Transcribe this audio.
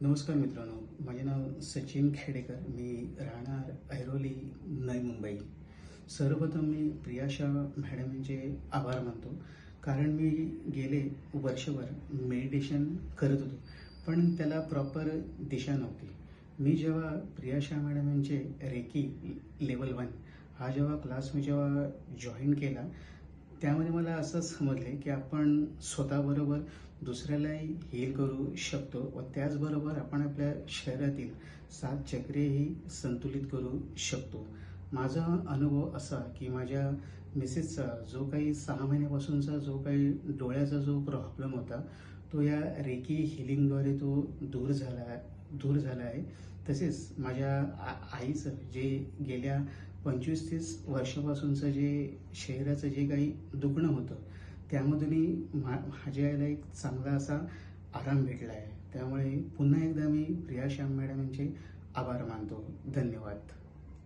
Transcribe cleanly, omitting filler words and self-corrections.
नमस्कार मित्रांनो, माझे नाव सचिन खेडेकर. मी राहणार ऐरोली, नवी मुंबई. सर्वप्रथम मी प्रियाशा मॅडम यांचे आभार मानतो, कारण मी गेले वर्षभर मेडिटेशन करत होतो, पण त्याला प्रॉपर दिशा नव्हती. मी जेव्हा प्रियाशा मॅडम यांचे रेकी लेवल 1 हा जेव्हा क्लास मी जेव्हा जॉईन केला, त्यामध्ये मला असं समजले की आपण स्वतःबरोबर दुसऱ्यालाही हील करू शकतो व त्याचबरोबर आपण आपल्या शरीरातील 7 चक्रेही संतुलित करू शकतो. माझा अनुभव असा की माझ्या मिसेसचा जो काही 6 महिन्यापासूनचा जो काही डोळ्याचा जो प्रॉब्लेम होता, तो या रेकी हिलिंगद्वारे तो दूर झाला आहे. तसेच माझ्या आईचं जे गेल्या 25-30 वर्षापासूनचं जे शरीराचं जे काही दुखणं होतं, त्यामधूनही माझ्या आईला एक चांगला असा आराम भेटला आहे. त्यामुळे पुन्हा एकदा मी प्रिया श्याम मॅडम यांचे आभार मानतो. धन्यवाद.